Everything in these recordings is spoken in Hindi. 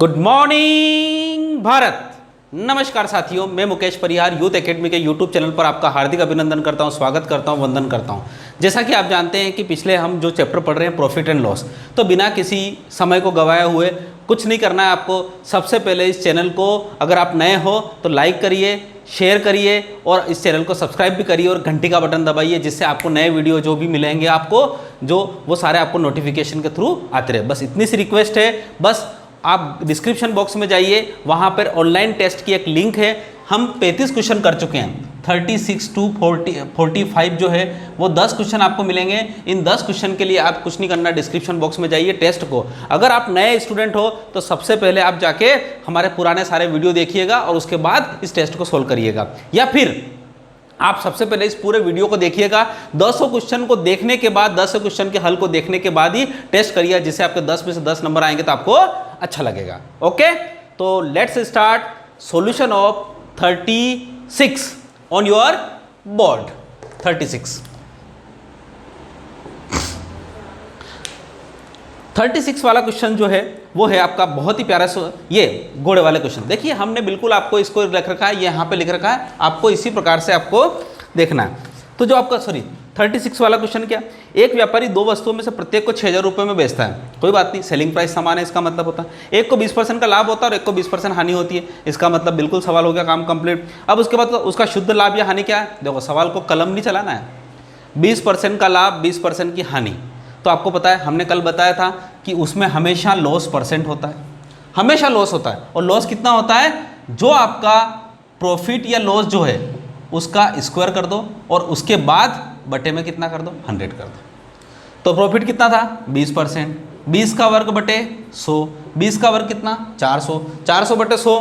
Good morning Bharat. नमस्कार साथियों, मैं मुकेश परिहार यूथ एकेडमी के यूट्यूब चैनल पर आपका हार्दिक अभिनंदन करता हूं, स्वागत करता हूं, वंदन करता हूं। जैसा कि आप जानते हैं कि पिछले हम जो चैप्टर पढ़ रहे हैं प्रॉफिट एंड लॉस, तो बिना किसी समय को गवाए हुए कुछ नहीं करना है आपको। सबसे पहले इस चैनल को अगर आप नए हो तो लाइक करिए, शेयर करिए और इस चैनल को सब्सक्राइब भी करिए और घंटी का बटन दबाइए, जिससे आपको नए वीडियो जो भी मिलेंगे आपको वो सारे आपको नोटिफिकेशन के थ्रू आते रहे। बस इतनी सी रिक्वेस्ट है। बस आप डिस्क्रिप्शन बॉक्स में जाइए, वहाँ पर ऑनलाइन टेस्ट की एक लिंक है। हम 35 क्वेश्चन कर चुके हैं, 36 to 45 जो है वो 10 क्वेश्चन आपको मिलेंगे। इन 10 क्वेश्चन के लिए आप कुछ नहीं करना, डिस्क्रिप्शन बॉक्स में जाइए टेस्ट को। अगर आप नए स्टूडेंट हो तो सबसे पहले आप जाके हमारे पुराने सारे वीडियो देखिएगा और उसके बाद इस टेस्ट को सोल्व करिएगा, या फिर आप सबसे पहले इस पूरे वीडियो को देखिएगा। 200 क्वेश्चन को देखने के बाद, 10 क्वेश्चन के हल को देखने के बाद ही टेस्ट करिए, जिससे आपके 10 में से 10 नंबर आएंगे तो आपको अच्छा लगेगा। ओके, तो let's start solution of 36 on your board. 36 वाला क्वेश्चन जो है वो है आपका बहुत ही प्यारा ये घोड़े वाले क्वेश्चन। देखिए हमने बिल्कुल आपको इसको लिख रखा है, ये यहाँ पे लिख रखा है, आपको इसी प्रकार से आपको देखना है। तो जो आपका 36 वाला क्वेश्चन क्या, एक व्यापारी दो वस्तुओं में से प्रत्येक को 6,000 रुपये में बेचता है। कोई बात नहीं, सेलिंग प्राइस समान है, इसका मतलब होता है एक को 20% का लाभ होता है और एक को 20% हानि होती है। इसका मतलब बिल्कुल सवाल हो गया, काम कंप्लीट। अब उसके बाद उसका शुद्ध लाभ या हानि क्या है, देखो सवाल को कलम नहीं चलाना है। 20% का लाभ, 20% की हानि। तो आपको पता है, हमने कल बताया था कि उसमें हमेशा लॉस परसेंट होता है, हमेशा लॉस होता है। और लॉस कितना होता है, जो आपका प्रॉफिट या लॉस जो है उसका स्क्वायर कर दो और उसके बाद बटे में कितना कर दो, 100 कर दो। तो प्रॉफिट कितना था 20%, 20 का वर्ग बटे 100, 20 का वर्ग कितना 400, 400 बटे 100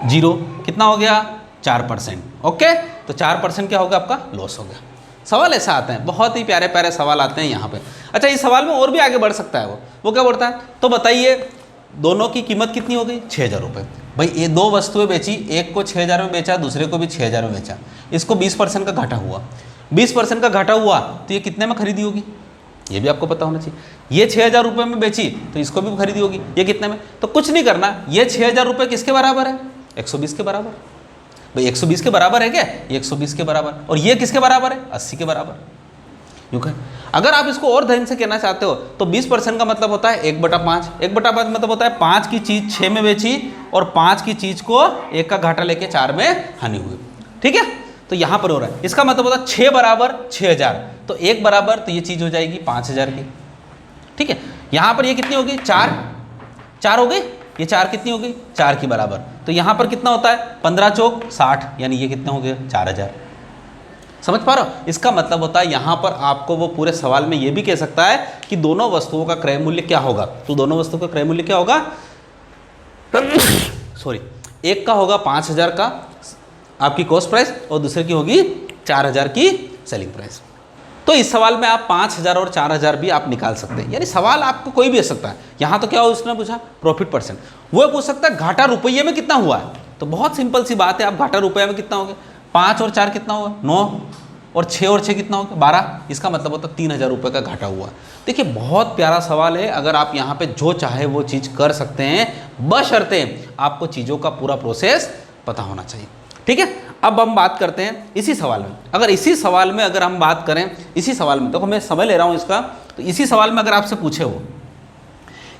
जीरो, कितना हो गया 4%। ओके, तो 4% क्या होगा आपका, लॉस हो गया। सवाल ऐसा आते हैं, बहुत ही प्यारे प्यारे सवाल आते हैं यहाँ पे। अच्छा, इस सवाल में और भी आगे बढ़ सकता है वो क्या बढ़ता है, तो बताइए दोनों की कीमत कितनी हो गई, 6,000 रुपये। भाई ये दो वस्तुएं बेची, एक को 6,000 में बेचा, दूसरे को भी 6,000 में बेचा। इसको 20% का घाटा हुआ, 20% का घाटा हुआ तो ये कितने में खरीदी होगी, ये भी आपको पता होना चाहिए। ये 6,000 रुपये में बेची तो इसको भी खरीदी होगी, ये कितने में, तो कुछ नहीं करना, ये 6,000 रुपये किसके बराबर है, 120 के बराबर। भाई 120 के बराबर है क्या, ये 120 के बराबर, और ये किसके बराबर है, 80 के बराबर। यूँ कहें, अगर आप इसको और ध्यान से कहना चाहते हो तो 20% का मतलब होता है 1/5, 1/5 मतलब होता है 5 की चीज़ 6 में बेची और 5 की चीज़ को 1 का घाटा लेके 4 में हानि हुई। ठीक है, तो यहाँ पर हो रहा है, इसका मतलब होता है 6 बराबर 6,000, तो 1 बराबर, तो ये चीज़ हो जाएगी 5,000 की। ठीक है, यहाँ पर ये कितनी होगी, 4 हो गई, ये 4 कितनी हो गई, 4 की बराबर। तो यहाँ पर कितना होता है 15 चौक 60, यानी ये कितना हो गया 4,000। समझ पा रहे हो, इसका मतलब होता है यहाँ पर आपको वो पूरे सवाल में ये भी कह सकता है कि दोनों वस्तुओं का क्रय मूल्य क्या होगा। तो दोनों वस्तुओं का क्रय मूल्य क्या होगा, सॉरी, एक का होगा 5,000 का आपकी कॉस्ट प्राइस और दूसरे की होगी 4,000 की सेलिंग प्राइस। तो इस सवाल में आप 5,000 और 4,000 भी आप निकाल सकते हैं, यानी सवाल आपको कोई भी हो सकता है। यहाँ तो क्या हो, उसने पूछा प्रॉफिट परसेंट, वो पूछ सकता है घाटा रुपये में कितना हुआ है। तो बहुत सिंपल सी बात है, आप घाटा रुपये में कितना हो गया, 5 और 4 कितना हुआ 9, और 6 और 6 कितना हो गया 12, इसका मतलब होता है 3,000 रुपये का घाटा हुआ। देखिए बहुत प्यारा सवाल है, अगर आप यहाँ पे जो चाहे वो चीज़ कर सकते हैं, बशर्ते आपको चीज़ों का पूरा प्रोसेस पता होना चाहिए। ठीक है, अब हम बात करते हैं इसी सवाल में। अगर इसी सवाल में अगर हम बात करें, इसी सवाल में, देखो मैं समय ले रहा हूँ इसका, तो इसी सवाल में अगर आपसे पूछे हो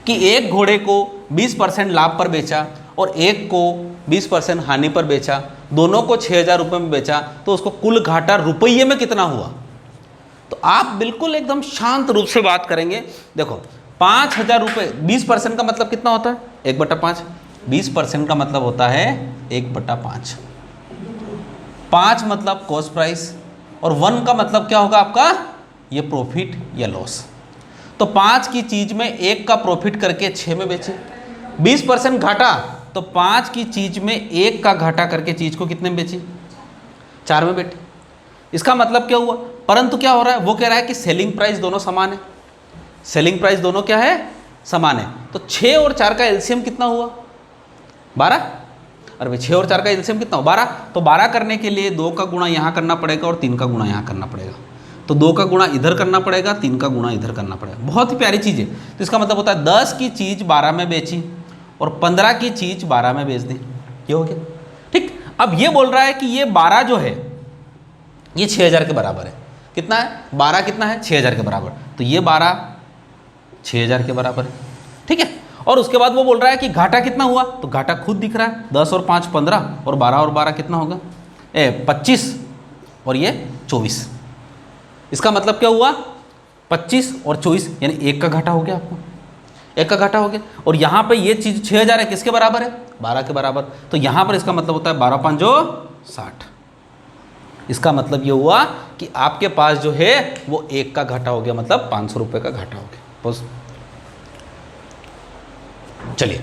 कि एक घोड़े को 20% लाभ पर बेचा और एक को 20% हानि पर बेचा, दोनों को 6,000 रुपये में बेचा, तो उसको कुल घाटा रुपये में कितना हुआ। तो आप बिल्कुल एकदम शांत रूप से बात करेंगे। देखो 5,000 रुपये, 20% का मतलब कितना होता है 1/5, 20% का मतलब होता है 1/5, 5 मतलब कॉस्ट प्राइस और 1 का मतलब क्या होगा आपका, ये प्रॉफिट या लॉस। तो 5 की चीज़ में 1 का प्रॉफिट करके 6 में बेचे, 20% घाटा, तो 5 की चीज़ में 1 का घाटा करके चीज़ को कितने में बेची, 4 में बेटे। इसका मतलब क्या हुआ, परंतु क्या हो रहा है, वो कह रहा है कि सेलिंग प्राइस दोनों समान है, सेलिंग प्राइस दोनों क्या है, समान है। तो 6 और 4 का एलसीएम कितना हुआ 12, अरे भाई 6 और 4 का एलसीएम कितना हुआ 12। तो 12 करने के लिए 2 का गुणा यहाँ करना पड़ेगा और 3 का गुणा यहाँ करना पड़ेगा। तो 2 का गुणा इधर करना पड़ेगा, 3 का गुणा इधर करना पड़ेगा। बहुत ही प्यारी चीज़ है। तो इसका मतलब होता है 10 की चीज़ 12 में बेची और 15 की चीज़ 12 में बेच दी, ये हो गया। ठीक, अब ये बोल रहा है कि ये 12 जो है ये 6000 के बराबर है। कितना है? 12 कितना है? 6000 के बराबर। तो ये 12 6000 के बराबर है। ठीक है, और उसके बाद वो बोल रहा है कि घाटा कितना हुआ, तो घाटा खुद दिख रहा है, 10 और 5 15 और 12 और 12 कितना होगा? 25 और ये 24। इसका मतलब क्या हुआ? 25 और 24 यानी 1 का घाटा हो गया आपको, 1 का घाटा हो गया। और यहाँ पे ये चीज़ 6000 है, किसके बराबर है? 12 के बराबर। तो यहाँ पर इसका मतलब होता है 12 5 60। इसका मतलब ये हुआ कि आपके पास जो है वो 1 का घाटा हो गया, मतलब 500 रुपये का घाटा हो गया बस। चलिए,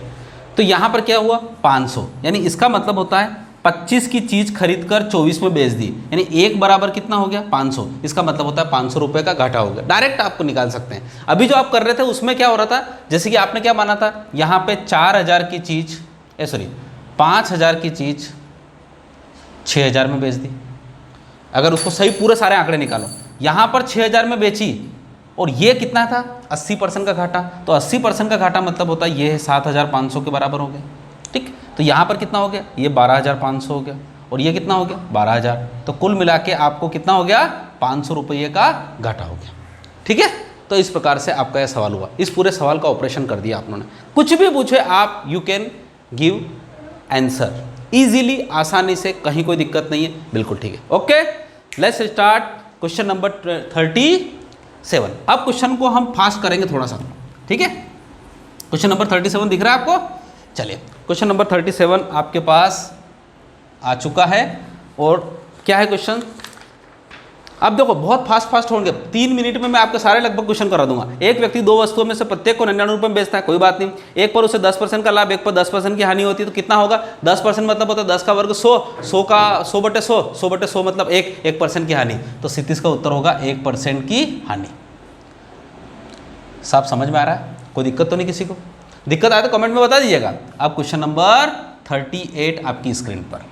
तो यहाँ पर क्या हुआ? 500, यानी इसका मतलब होता है 25 की चीज़ खरीद कर 24 में बेच दी, यानी 1 बराबर कितना हो गया? 500। इसका मतलब होता है 500 रुपये का घाटा हो गया। डायरेक्ट आपको निकाल सकते हैं। अभी जो आप कर रहे थे उसमें क्या हो रहा था, जैसे कि आपने क्या माना था, यहाँ पे 4000 की चीज़ 5000 की चीज़ 6000 में बेच दी। अगर उसको सही पूरे सारे आंकड़े निकालो, यहाँ पर 6000 में बेची और ये कितना था? 80% का घाटा। तो 80% का घाटा मतलब होता है ये 7500 के बराबर हो गया। ठीक, तो यहाँ पर कितना हो गया? ये 12500 हो गया और ये कितना हो गया? 12000। तो कुल मिला के आपको कितना हो गया? 500 रुपये का घाटा हो गया। ठीक है, तो इस प्रकार से आपका यह सवाल हुआ। इस पूरे सवाल का ऑपरेशन कर दिया आपने। कुछ भी पूछे आप, you can give answer easily, आसानी से, कहीं कोई दिक्कत नहीं है, बिल्कुल ठीक है। Okay, let's start question number 37। अब क्वेश्चन को हम फास्ट करेंगे थोड़ा सा, ठीक है। क्वेश्चन नंबर 37 दिख रहा है आपको? चलिए, क्वेश्चन नंबर 37 आपके पास आ चुका है। और क्या है क्वेश्चन? अब देखो, बहुत फास्ट होंगे। 3 मिनट में मैं आपके सारे लगभग क्वेश्चन करा दूंगा। एक व्यक्ति 2 वस्तुओं में से प्रत्येक को 99 रुपये में बेचता है, कोई बात नहीं। एक पर उसे 10% का लाभ, एक पर 10% की हानि होती है, तो कितना होगा? 10% मतलब होता है 10 का वर्ग 100, 100 का 100/100, 100/100 मतलब 1% की हानि। तो 37 का उत्तर होगा 1% की हानि। साफ समझ में आ रहा है? कोई दिक्कत तो नहीं किसी को? दिक्कत आए तो कमेंट में बता दीजिएगा। अब क्वेश्चन नंबर 38 आपकी स्क्रीन पर।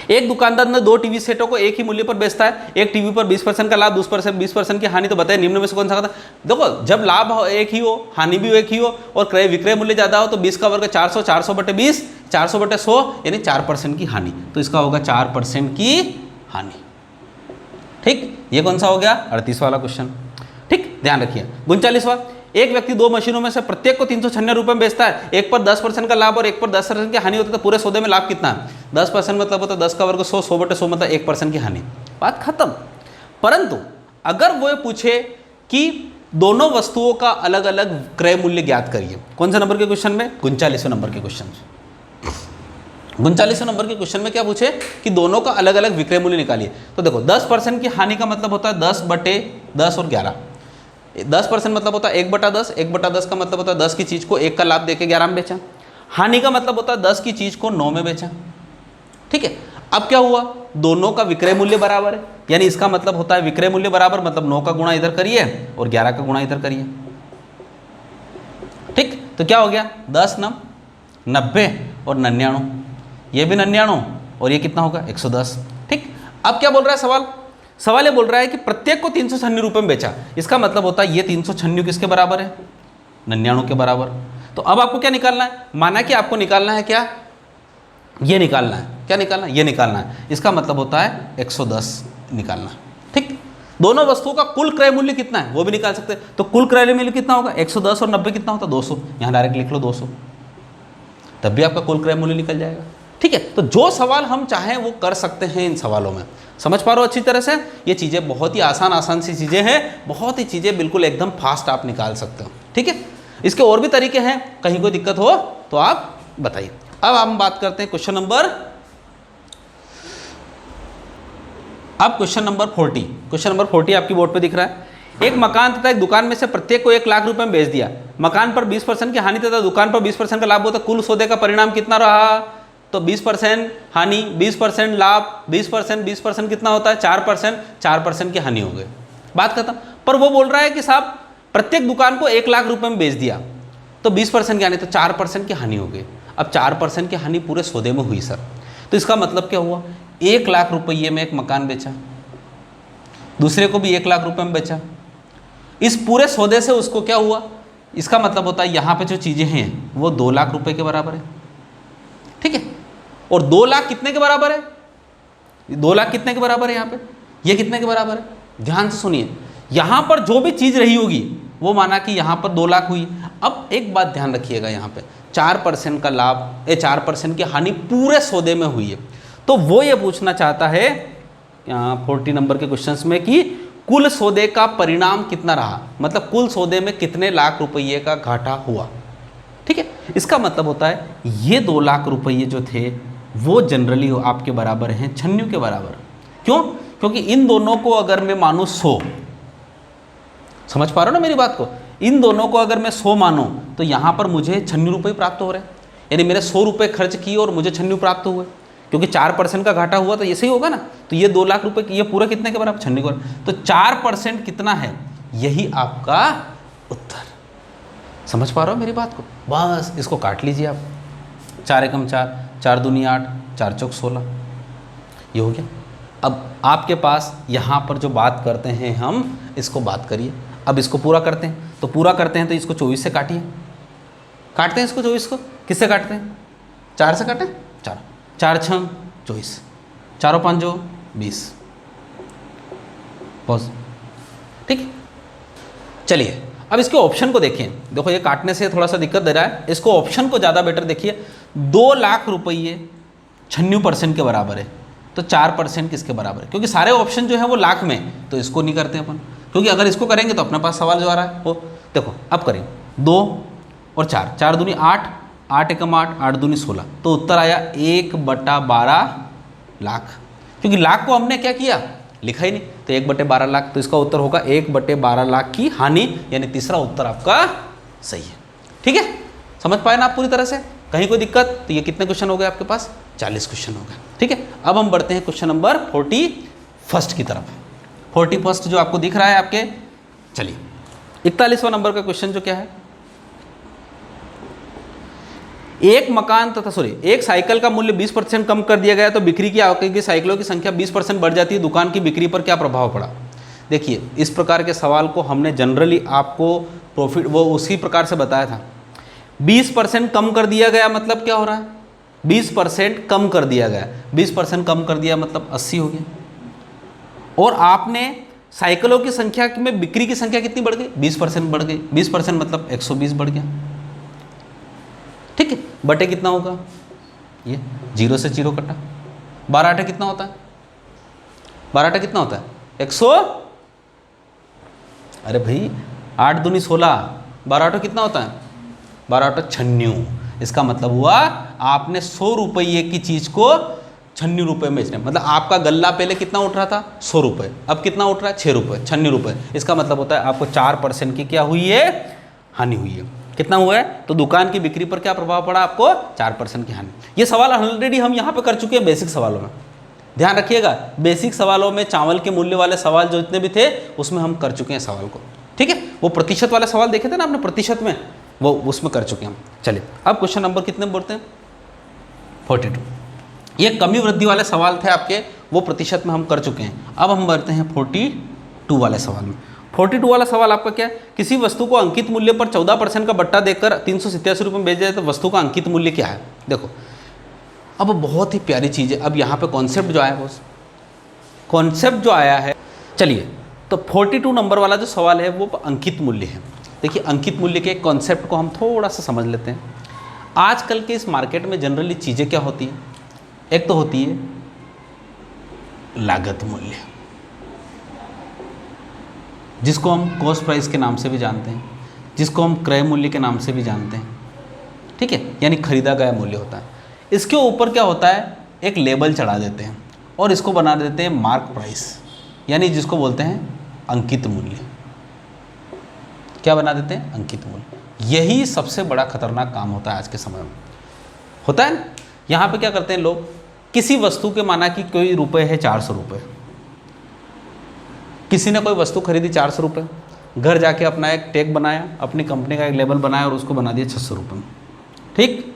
एक दुकानदार ने 2 टीवी सेटों को एक ही मूल्य पर बेचता है। एक टीवी पर 20% का लाभ, 20% की हानि। तो बताइए निम्न में से कौन सा खाता? देखो, जब लाभ एक ही हो, हानि भी एक ही हो और क्रय विक्रय मूल्य ज्यादा हो, तो 20 का वर्ग 400, 400/20, 400/100 यानी 4% की हानि। तो इसका होगा 4% की हानि। ठीक, ये कौन सा हो गया? 38 वाला क्वेश्चन। ठीक, ध्यान रखिए। 39वां, एक व्यक्ति 2 मशीनों में से प्रत्येक को 396 रुपये में बेचता है। एक पर 10% का लाभ और एक पर 10% की हानि होती है, तो पूरे सौदे में लाभ कितना है? 10% मतलब होता है 10 का वर्ग 100, 100/100 मतलब 1% की हानि। बात खत्म। परंतु अगर वो पूछे कि दोनों वस्तुओं का अलग अलग क्रय मूल्य ज्ञात करिए, कौन से नंबर के क्वेश्चन में? 39वें नंबर के क्वेश्चन। 39वें नंबर के क्वेश्चन में क्या पूछे कि दोनों का अलग अलग विक्रय मूल्य निकालिए। तो देखो, 10% की हानि का मतलब होता है 10/10 और 11। 10% मतलब होता है 1/10, 1/10 का मतलब होता है 10 की चीज़ को 1 का लाभ देके 11 में बेचा। हानि का मतलब होता है 10 की चीज़ को 9 में बेचा। ठीक है, अब क्या हुआ? दोनों का विक्रय मूल्य बराबर है, यानी इसका मतलब होता है विक्रय मूल्य बराबर मतलब 9 का गुणा इधर करिए और 11 का गुणा इधर करिए। ठीक, तो क्या हो गया? 10 9 90 और 99, ये भी 99 और ये कितना होगा? 110। ठीक, अब क्या बोल रहा है सवाल? सवाल ये बोल रहा है कि प्रत्येक को 396 रुपये में बेचा। इसका मतलब होता है ये 396 किसके बराबर है? 99 के बराबर। तो अब आपको क्या निकालना है? माना कि आपको निकालना है क्या? ये निकालना है। क्या निकालना है? ये निकालना है। इसका मतलब होता है 110 निकालना। ठीक, दोनों वस्तुओं का कुल क्रय मूल्य कितना है वो भी निकाल सकते हैं। तो कुल क्रय मूल्य कितना होगा? 110 और 90 कितना होता है? 200। यहाँ डायरेक्ट लिख लो 200, तब भी आपका कुल क्रय मूल्य निकल जाएगा। ठीक है, तो जो सवाल हम चाहें वो कर सकते हैं इन सवालों में। समझ पा रहे हो अच्छी तरह से? ये चीज़ें बहुत ही आसान सी चीज़ें हैं, बहुत ही चीज़ें बिल्कुल एकदम फास्ट आप निकाल सकते हो। ठीक है, इसके और भी तरीके हैं, कहीं कोई दिक्कत हो तो आप बताइए। अब हम बात करते हैं क्वेश्चन नंबर 40। क्वेश्चन नंबर 40 आपकी बोर्ड पे दिख रहा है। एक मकान तथा एक दुकान में से प्रत्येक को 1 लाख रुपए में बेच दिया। मकान पर 20% की हानि तथा दुकान पर 20% का लाभ होता है। कुल सौदे का परिणाम कितना रहा? तो 20% हानि, 20% लाभ, 20% कितना होता है? 4% की हानि हो गई। बात खत्म। पर वो बोल रहा है कि साहब प्रत्येक दुकान को 1 लाख रुपए में बेच दिया, तो 20% की हानि, तो 4% की हानि हो गई। अब 4% की हानि पूरे सौदे में हुई सर, तो इसका मतलब क्या हुआ? 1 लाख रुपये में एक मकान बेचा, दूसरे को भी 1 लाख रुपए में बेचा। इस पूरे सौदे से उसको क्या हुआ, इसका मतलब होता है यहाँ पे जो चीज़ें हैं वो 2 लाख रुपए के बराबर है, ठीक है। और 2 लाख कितने के बराबर है, 2 लाख कितने के बराबर है यहाँ पे, ये कितने के बराबर है, ध्यान से सुनिए। यहाँ पर जो भी चीज़ रही होगी वो माना कि यहाँ पर 2 लाख हुई। अब एक बात ध्यान रखिएगा, यहाँ पे 4% का लाभ, 4% की हानि पूरे सौदे में हुई है। तो वो ये पूछना चाहता है 40 नंबर के क्वेश्चंस में कि कुल सौदे का परिणाम कितना रहा, मतलब कुल सौदे में कितने लाख रुपये का घाटा हुआ, ठीक है। इसका मतलब होता है ये 2 लाख रुपये जो थे वो जनरली आपके बराबर हैं 96 के बराबर। क्यों? क्योंकि इन दोनों को अगर मैं मानूँ 100, समझ पा रहे हो ना मेरी बात को, इन दोनों को अगर मैं 100 मानूँ तो यहाँ पर मुझे 96 रुपये प्राप्त हो रहे हैं, यानी मैंने 100 रुपये खर्च किए और मुझे 96 प्राप्त हुए, क्योंकि 4% का घाटा हुआ तो ये सही होगा ना। तो ये 2 लाख रुपये ये पूरा कितने के बराबर, 96 के बराबर। तो 4% कितना है, यही आपका उत्तर। समझ पा रहे हो मेरी बात को, बस इसको काट लीजिए आप, 4 एकम 4, 4 दूनी 8, 4 चौक 16, ये हो गया। अब आपके पास यहाँ पर जो बात करते हैं हम, इसको बात करिए। अब इसको पूरा करते हैं, तो पूरा करते हैं तो इसको 24 से काटिए, काटते हैं इसको 24 को, किससे काटते हैं, 4 से काटें, 4, 4 6 24, 4 5 20, पॉज, ठीक है। चलिए अब इसके ऑप्शन को देखें, देखो ये काटने से थोड़ा सा दिक्कत दे रहा है, इसको ऑप्शन को ज़्यादा बेटर देखिए। 2 लाख रुपये 96% के बराबर है, तो 4% किसके बराबर है, क्योंकि सारे ऑप्शन जो है वो लाख में, तो इसको नहीं करते अपन, क्योंकि अगर इसको करेंगे तो अपने पास सवाल जो आ रहा है वो देखो। अब करें 2 और 4, 4 दूनी 8, 8 एकम 8, 8 दूनी 16, तो उत्तर आया 1/12 लाख। क्योंकि लाख को हमने क्या किया, लिखा ही नहीं, तो 1/12 लाख, तो इसका उत्तर होगा 1/12 लाख की हानि, यानी तीसरा उत्तर आपका सही है, ठीक है। समझ पाए ना आप पूरी तरह से, कहीं कोई दिक्कत? तो ये कितने क्वेश्चन हो गए आपके पास, 40 क्वेश्चन हो गए, ठीक है। अब हम बढ़ते हैं क्वेश्चन नंबर 41 की तरफ। 41 जो आपको दिख रहा है आपके, चलिए 41वां नंबर का क्वेश्चन जो क्या है, एक मकान तथा एक साइकिल का मूल्य 20% कम कर दिया गया तो बिक्री की आवक की साइकिलों की संख्या 20% बढ़ जाती है, दुकान की बिक्री पर क्या प्रभाव पड़ा। देखिए इस प्रकार के सवाल को हमने जनरली आपको प्रॉफिट वो उसी प्रकार से बताया था। 20% कम कर दिया गया मतलब क्या हो रहा है, 20% कम कर दिया गया, 20% कम कर दिया मतलब 80 हो गया। और आपने साइकिलों की संख्या में बिक्री की संख्या कितनी बढ़ गई, 20% बढ़ गई, 20% मतलब 120 बढ़ गया, ठीक है। बटे कितना होगा, ये 0 से 0 कटा, 12 आठे कितना होता है, 12 आठे कितना होता है 100, अरे भाई 8 दूनी 16, 12 आठे कितना होता है 12 आठे 96। इसका मतलब हुआ आपने 100 रुपये की चीज़ को 96 रुपये में बेचना, मतलब आपका गल्ला पहले कितना उठ रहा था 100 रुपये, अब कितना उठ रहा है 6 रुपये, 96 रुपये। इसका मतलब होता है आपको 4% की क्या हुई है, हानि हुई है। कितना हुआ है, तो दुकान की बिक्री पर क्या प्रभाव पड़ा आपको, 4% की हानि। ये सवाल ऑलरेडी हम यहाँ पे कर चुके हैं बेसिक सवालों में, ध्यान रखिएगा। बेसिक सवालों में चावल के मूल्य वाले सवाल जो इतने भी थे उसमें हम कर चुके हैं सवाल को, ठीक है। वो प्रतिशत वाले सवाल देखे थे ना आपने प्रतिशत में, वो उसमें कर चुके हैं हम। चलिए अब क्वेश्चन नंबर कितने बढ़ते हैं, 42। ये कमी वृद्धि वाले सवाल थे आपके, वो प्रतिशत में हम कर चुके हैं। अब हम बढ़ते हैं 42 वाले सवाल में। 42 वाला सवाल आपका क्या है, किसी वस्तु को अंकित मूल्य पर 14% का बट्टा देकर 387 रुपये में बेच जाए तो वस्तु का अंकित मूल्य क्या है। देखो अब बहुत ही प्यारी चीज़ है, अब यहाँ पे कॉन्सेप्ट जो आया है, कॉन्सेप्ट जो आया है, चलिए तो 42 नंबर वाला जो सवाल है वो अंकित मूल्य है। देखिए अंकित मूल्य के कॉन्सेप्ट को हम थोड़ा सा समझ लेते हैं। आजकल के इस मार्केट में जनरली चीज़ें क्या होती हैं, एक तो होती है लागत मूल्य, जिसको हम कॉस्ट प्राइस के नाम से भी जानते हैं, जिसको हम क्रय मूल्य के नाम से भी जानते हैं, ठीक है, यानी खरीदा गया मूल्य होता है। इसके ऊपर क्या होता है, एक लेबल चढ़ा देते हैं और इसको बना देते हैं मार्क प्राइस, यानी जिसको बोलते हैं अंकित मूल्य। क्या बना देते हैं, अंकित मूल्य। यही सबसे बड़ा खतरनाक काम होता है आज के समय में, होता है ना। यहाँ पे क्या करते हैं लोग, किसी वस्तु के माना कि कोई रुपए है 400 रुपये, किसी ने कोई वस्तु खरीदी 400 रुपये, घर जाके अपना एक टैग बनाया, अपनी कंपनी का एक लेबल बनाया और उसको बना दिया 600 रुपये में, ठीक,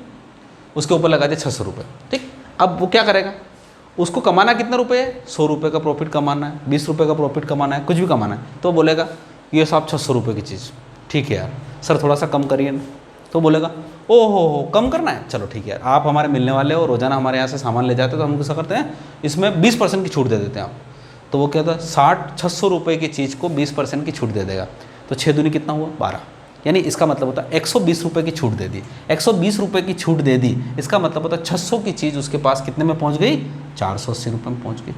उसके ऊपर लगा दिया 600 रुपये, ठीक। अब वो क्या करेगा, उसको कमाना कितने रुपए है, 100 रुपये का प्रॉफिट कमाना है, 20 रुपये का प्रॉफिट कमाना है, कुछ भी कमाना है, तो बोलेगा ये साहब 600 रुपये की चीज़, ठीक है यार सर थोड़ा सा कम करिए ना, तो बोलेगा ओ हो कम करना है, चलो ठीक है यार आप हमारे मिलने वाले हो, रोजाना हमारे यहाँ से सामान ले जाते हो, तो हम कैसा करते हैं इसमें 20% की छूट दे देते हैं आप। तो वो कहता है 600 रुपये की चीज़ को 20% की छूट दे देगा, तो 6 दूनी कितना हुआ 12, यानी इसका मतलब होता है 120 रुपये की छूट दे दी, 120 रुपये की छूट दे दी, इसका मतलब होता है 600 की चीज़ उसके पास कितने में पहुँच गई, 480 रुपये में पहुँच गई।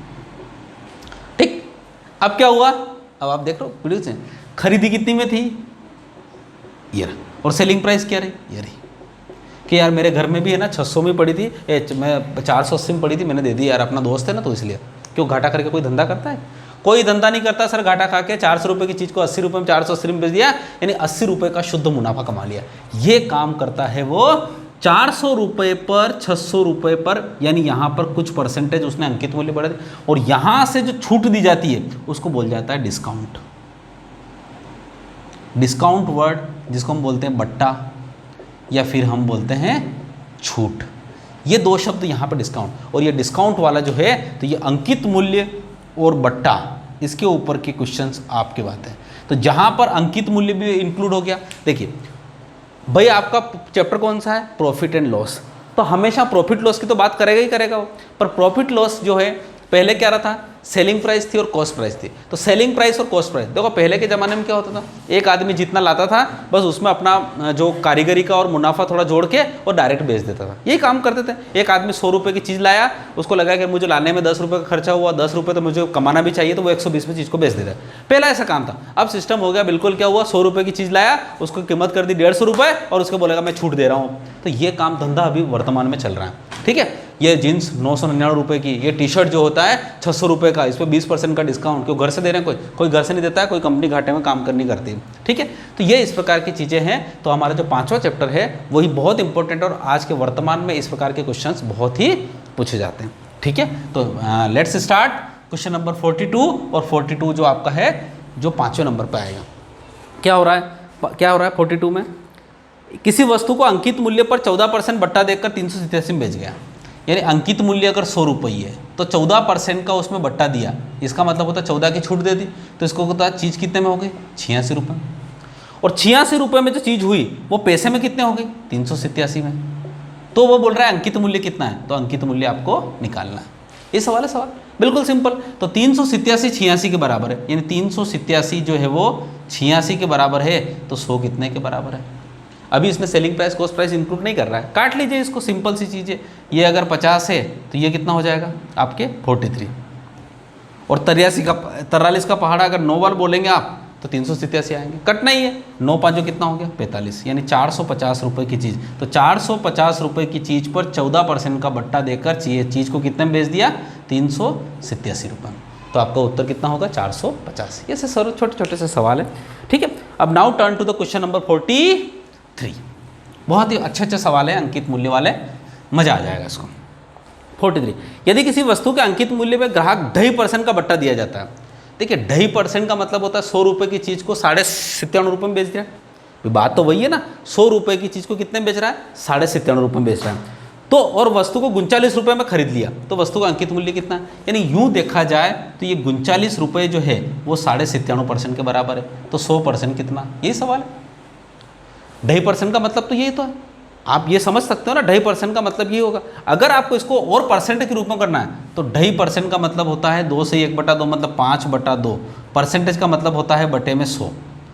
ठीक, अब क्या हुआ, अब आप देख रहे हो वीडियो से, खरीदी कितनी में थी ये रहा, और सेलिंग प्राइस क्या रही ये रही, कि यार मेरे घर में भी है ना 600 में पड़ी थी, मैं 480 में पड़ी थी, मैंने दे दी यार, अपना दोस्त है ना तो इसलिए। क्यों घाटा करके कोई धंधा करता है, कोई धंधा नहीं करता सर, घाटा खा के 400 रुपये की चीज़ को 80 रुपये में 480 में बेच दिया, यानी 80 रुपये का शुद्ध मुनाफा कमा लिया। ये काम करता है वो 400 रुपये पर 600 रुपये पर, यानी यहाँ पर कुछ परसेंटेज उसने अंकित मूल्य बढ़ा दिया, और यहाँ से जो छूट दी जाती है उसको बोल जाता है डिस्काउंट। डिस्काउंट वर्ड जिसको हम बोलते हैं बट्टा, या फिर हम बोलते हैं छूट, ये दो शब्द यहाँ पर डिस्काउंट, और ये डिस्काउंट वाला जो है तो ये अंकित मूल्य और बट्टा, इसके ऊपर के क्वेश्चंस आपके बात है। तो जहाँ पर अंकित मूल्य भी इंक्लूड हो गया, देखिए भाई आपका चैप्टर कौन सा है, प्रॉफिट एंड लॉस, तो हमेशा प्रॉफिट लॉस की तो बात करेगा ही करेगा वो, पर प्रॉफिट लॉस जो है पहले क्या रहा था, सेलिंग प्राइस थी और कॉस्ट प्राइस थी। तो सेलिंग प्राइस और कॉस्ट प्राइस, देखो पहले के ज़माने में क्या होता था, एक आदमी जितना लाता था बस उसमें अपना जो कारीगरी का और मुनाफा थोड़ा जोड़ के और डायरेक्ट बेच देता था, यही काम करते थे। एक आदमी 100 रुपये की चीज़ लाया, उसको लगा कि मुझे लाने में 10 रुपये का खर्चा हुआ, 10 रुपये तो मुझे कमाना भी चाहिए, तो वो 120 में चीज़ को बेच देता है। पहला ऐसा काम था। अब सिस्टम हो गया बिल्कुल, क्या हुआ, 100 रुपये की चीज़ लाया, उसको कीमत कर दी 150 रुपये, और उसको बोलेगा मैं छूट दे रहा हूँ। तो ये काम धंधा अभी वर्तमान में चल रहा है, ठीक है। ये जीन्स 999 रुपये की, ये टी शर्ट जो होता है 600 रुपये का, इस पर 20% का डिस्काउंट, क्यों घर से दे रहे हैं, कोई घर से नहीं देता है, कोई कंपनी घाटे में काम करनी करती है, ठीक है। तो ये इस प्रकार की चीज़ें हैं। तो हमारा जो 5वां चैप्टर है वही बहुत इंपॉर्टेंट, और आज के वर्तमान में इस प्रकार के क्वेश्चंस बहुत ही पूछे जाते हैं, ठीक है। तो लेट्स स्टार्ट क्वेश्चन नंबर 42, और 42 जो आपका है जो 5वें नंबर पर आएगा। क्या हो रहा है 42 में, किसी वस्तु को अंकित मूल्य पर 14% बट्टा देकर 387 में बेच गया, यानी अंकित मूल्य अगर 100 रुपये है तो 14% का उसमें बट्टा दिया, इसका मतलब होता है 14 की छूट दे दी, तो इसको होता है चीज़ कितने में हो गई, 86 रुपये। और 86 रुपये में जो चीज़ हुई वो पैसे में कितने हो गई, 387 में। तो वो बोल रहा है अंकित मूल्य कितना है, तो अंकित मूल्य आपको निकालना है। ये सवाल है, सवाल बिल्कुल सिंपल। तो 387 86 के बराबर है, यानी 387 जो है वो 86 के बराबर है, तो 100 कितने के बराबर है। अभी इसमें selling price cost price include नहीं कर रहा है, काट लीजिए इसको, सिंपल सी चीज़ है। ये अगर 50 है तो ये कितना हो जाएगा आपके 43, और 43 का पहाड़ा अगर 9 बार बोलेंगे आप तो 387 आएंगे, कटना ही है। 9 5 कितना हो गया 45, यानी 450 रुपये की चीज़। तो 450 रुपये की चीज़ पर 14% का बट्टा देकर चीज़ को कितने में बेच दिया, 387 रुपये में। तो आपका उत्तर कितना होगा 450। ये सर छोटे छोटे से सवाल है, ठीक है। अब now turn to the question number 43। बहुत ही अच्छे सवाल है, अंकित मूल्य वाले, मजा आ जाएगा इसको। 43, यदि किसी वस्तु के अंकित मूल्य में ग्राहक 2.5% का बट्टा दिया जाता है, देखिए 2.5% का मतलब होता है 100 रुपये की चीज़ को 97.5 रुपये में बेच रहा है। बात तो वही है ना, 100 रुपये की चीज़ को कितने में बेच रहा है, 97.5 रुपये में बेच रहा है। तो और वस्तु को 39 रुपये में खरीद लिया, तो वस्तु का अंकित मूल्य कितना है, यानी यूँ देखा जाए तो ये 39 रुपये जो है वो 97.5% के बराबर है। तो 100% कितना, यही सवाल है। 2.5% का मतलब तो यही तो है, आप ये समझ सकते हो ना, 2.5% का मतलब ये होगा। अगर आपको इसको और परसेंट के रूप में करना है तो 2.5% का मतलब होता है 2 से 1/2, मतलब 5/2। परसेंटेज का मतलब होता है बटे में 100,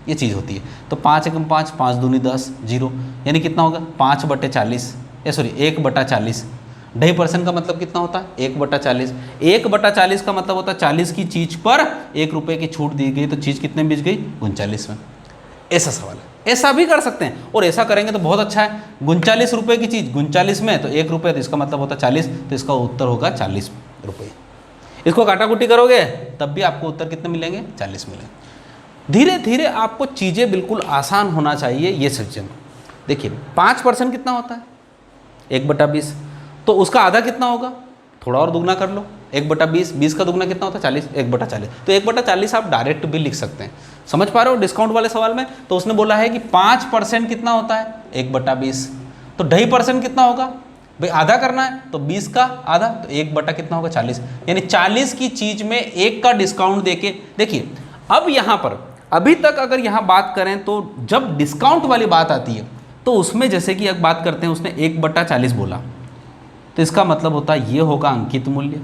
ये चीज़ होती है। तो 5 एकम 5, 5 दूनी 10, 0, यानी कितना होगा 5/40, 1/40। 2.5% का मतलब कितना होता है 1/40। 1/40 का मतलब होता है 40 की चीज़ पर 1 रुपये की छूट दी गई, तो चीज़ कितने में बिक गई, 39 में। ऐसा सवाल है, ऐसा भी कर सकते हैं, और ऐसा करेंगे तो बहुत अच्छा है। 39 रुपये की चीज़ 39 में, तो 1 रुपये, तो इसका मतलब होता है 40, तो इसका उत्तर होगा 40 रुपये। इसको काटाकुटी करोगे तब भी आपको उत्तर कितने मिलेंगे, 40 मिलेंगे। धीरे धीरे आपको चीज़ें बिल्कुल आसान होना चाहिए ये समझना। देखिए 5% कितना होता है, 1/20, तो उसका आधा कितना होगा, थोड़ा और दुगना कर लो, 1/20, 20 का दुगना कितना होता है 40, 1/40। तो 1/40 आप डायरेक्ट भी लिख सकते हैं, समझ पा रहे हो। डिस्काउंट वाले सवाल में तो उसने बोला है कि 5% कितना होता है 1/20, तो 2.5% कितना होगा भाई आधा करना है तो 20 का आधा, तो 1 बटा कितना होगा 40, यानी 40 की चीज में 1 का डिस्काउंट देके। देखिए अब यहाँ पर अभी तक अगर यहाँ बात करें तो जब डिस्काउंट वाली बात आती है तो उसमें जैसे कि अब बात करते हैं, उसने 1/40 बोला, तो इसका मतलब होता है ये होगा अंकित मूल्य,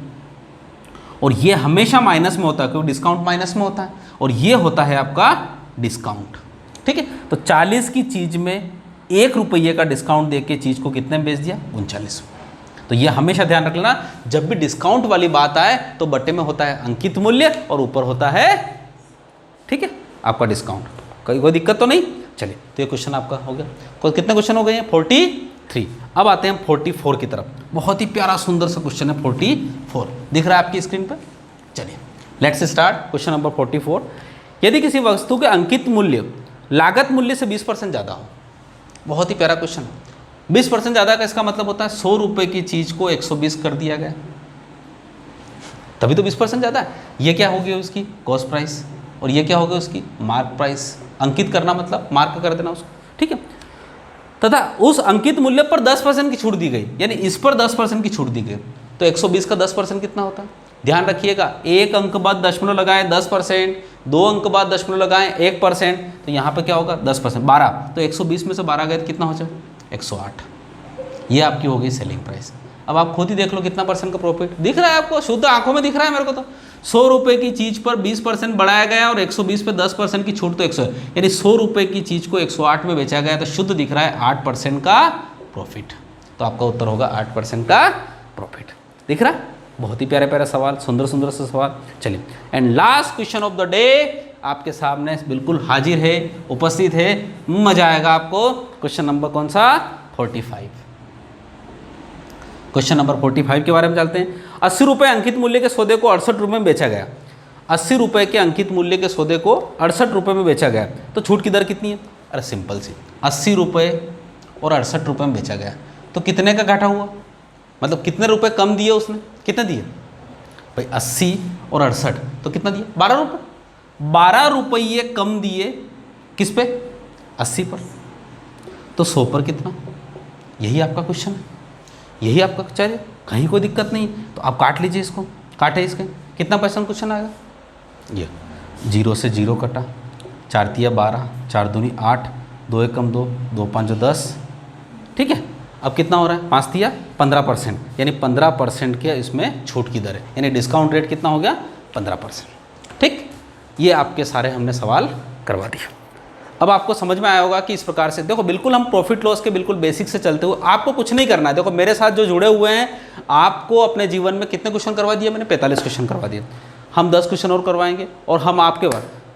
और ये हमेशा माइनस में होता है क्योंकि डिस्काउंट माइनस में होता है, और ये होता है आपका डिस्काउंट। ठीक है, तो 40 की चीज में 1 रुपये का डिस्काउंट देके चीज को कितने में बेच दिया, 39। तो ये हमेशा ध्यान रख लेना, जब भी डिस्काउंट वाली बात आए तो बट्टे में होता है अंकित मूल्य और ऊपर होता है, ठीक है, आपका डिस्काउंट। कोई दिक्कत तो नहीं। चलिए, तो ये क्वेश्चन आपका हो गया। कितने क्वेश्चन हो गए हैं, 43। अब आते हैं 44 की तरफ। बहुत ही प्यारा सुंदर सा क्वेश्चन है 44, दिख रहा है आपकी स्क्रीन पर। चलिए लेट्स स्टार्ट क्वेश्चन नंबर 44। यदि किसी वस्तु के अंकित मूल्य लागत मूल्य से 20% ज़्यादा हो, बहुत ही प्यारा क्वेश्चन है। 20% ज़्यादा का इसका मतलब होता है 100 रुपये की चीज़ को 120 कर दिया गया, तभी तो 20% ज़्यादा है। ये क्या होगी उसकी कॉस्ट प्राइस, और ये क्या होगी उसकी मार्क प्राइस। अंकित करना मतलब मार्क कर देना उसको, ठीक है। तथा उस अंकित मूल्य पर 10% की छूट दी गई, यानी इस पर 10% की छूट दी गई, तो 120 का 10% कितना होता है। ध्यान रखिएगा, 1 अंक बाद दशमलव लगाएं 10%, 2 अंक बाद दशमलव लगाएं 1%, तो यहाँ पे क्या होगा 10%, 12। तो 120 में से 12 गए तो कितना हो जाए 108। ये आपकी हो गई सेलिंग प्राइस। अब आप खुद ही देख लो कितना % का प्रॉफिट दिख रहा है आपको, शुद्ध आंखों में दिख रहा है मेरे को। तो 100 रुपये की चीज़ पर 20% बढ़ाया गया और 120 पे 10% की छूट, तो 100, यानी 100 रुपये की चीज़ को 108 में बेचा गया, तो शुद्ध दिख रहा है 8% का प्रॉफिट। तो आपका उत्तर होगा 8% का प्रॉफिट। दिख रहा है, बहुत ही प्यारे प्यारे सवाल, सुंदर सुंदर से सवाल। चलिए, and last question of the day आपके सामने बिल्कुल हाजिर है, उपस्थित है, मजा आएगा आपको। क्वेश्चन नंबर कौन सा, 45। क्वेश्चन नंबर 45 के बारे में चलते हैं। 80 रुपये अंकित मूल्य के सौदे को 68 रुपये में बेचा गया। 80 रुपये के अंकित मूल्य के सौदे को 68 रुपये में बेचा गया, तो छूट की दर कितनी है। अरे सिंपल सी, 80 रुपये और 68 रुपये में बेचा गया, तो कितने का घाटा हुआ, मतलब कितने रुपए कम दिए उसने, कितने दिए भाई 80 और 68, तो कितना दिया 12 रुपये। 12 रुपये कम दिए किस पे, 80 पर, तो 100 पर कितना। यही आपका क्वेश्चन है, यही आपका। चलिए कहीं कोई दिक्कत नहीं, तो आप काट लीजिए इसको, काटे इसके, कितना % क्वेश्चन आएगा। ये 0 से 0 कटा, 4 तिया 12, 4 दूनी 8, 2 एकम 2, 2 5 10, ठीक है। अब कितना हो रहा है, 5 तिया 15%, यानी 15% के इसमें छूट की दर है, यानी डिस्काउंट रेट कितना हो गया 15%। ठीक, ये आपके सारे हमने सवाल करवा दिए। अब आपको समझ में आया होगा कि इस प्रकार से देखो, बिल्कुल हम प्रॉफिट लॉस के बिल्कुल बेसिक से चलते हुए, आपको कुछ नहीं करना है। देखो मेरे साथ जो जुड़े हुए हैं, आपको अपने जीवन में कितने क्वेश्चन करवा दिए मैंने, 45 क्वेश्चन करवा दिए। हम 10 क्वेश्चन और करवाएंगे, और हम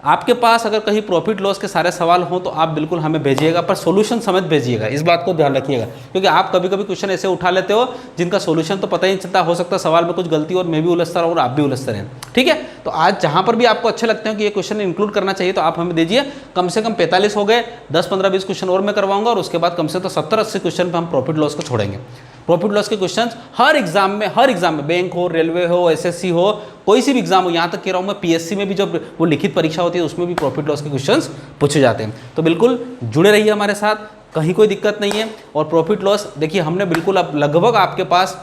आपके पास अगर कहीं प्रॉफिट लॉस के सारे सवाल हों तो आप बिल्कुल हमें भेजिएगा, पर सॉल्यूशन समेत भेजिएगा, इस बात को ध्यान रखिएगा। क्योंकि आप कभी कभी क्वेश्चन ऐसे उठा लेते हो जिनका सॉल्यूशन तो पता ही नहीं चलता, हो सकता है सवाल में कुछ गलती और मैं भी उलझता रहूं और आप भी उलझते रहें। ठीक है, तो आज जहां पर भी आपको अच्छे लगते हैं कि ये क्वेश्चन इंक्लूड करना चाहिए, तो आप हमें दीजिए। कम से कम 45 हो गए, 10 15 20 क्वेश्चन और मैं करवाऊंगा, और उसके बाद कम से कम 70 80 क्वेश्चन पर हम प्रॉफिट लॉस को छोड़ेंगे। प्रॉफिट लॉस के क्वेश्चंस हर एग्जाम में बैंक हो, रेलवे हो, एसएससी हो, कोई सी भी एग्जाम हो, यहाँ तक कह रहा हूँ मैं पीएससी में भी जब वो लिखित परीक्षा होती है उसमें भी प्रॉफिट लॉस के क्वेश्चंस पूछे जाते हैं। तो बिल्कुल जुड़े रहिए हमारे साथ, कहीं कोई दिक्कत नहीं है। और प्रॉफिट लॉस देखिए हमने बिल्कुल अब लगभग आपके पास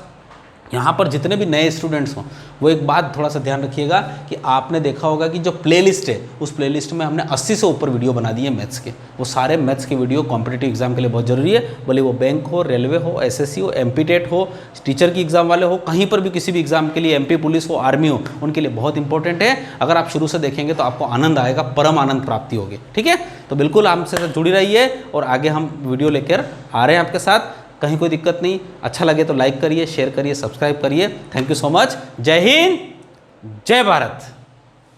यहाँ पर जितने भी नए स्टूडेंट्स हों, वो एक बात थोड़ा सा ध्यान रखिएगा कि आपने देखा होगा कि जो प्लेलिस्ट है, उस प्लेलिस्ट में हमने 80 से ऊपर वीडियो बना दिए मैथ्स के। वो सारे मैथ्स के वीडियो कॉम्पिटिटिव एग्जाम के लिए बहुत जरूरी है, भले वो बैंक हो, रेलवे हो, एसएससी हो, एमपी टेट हो, टीचर की एग्जाम वाले हो, कहीं पर भी किसी भी एग्जाम के लिए, एमपी पुलिस हो, आर्मी हो, उनके लिए बहुत इंपॉर्टेंट है। अगर आप शुरू से देखेंगे तो आपको आनंद आएगा, परम आनंद प्राप्ति होगी। ठीक है, तो बिल्कुल हमसे जुड़ी रहिए, और आगे हम वीडियो लेकर आ रहे हैं आपके साथ, कहीं कोई दिक्कत नहीं। अच्छा लगे तो लाइक करिए, शेयर करिए, सब्सक्राइब करिए। Thank you so much. जय हिंद, जय भारत।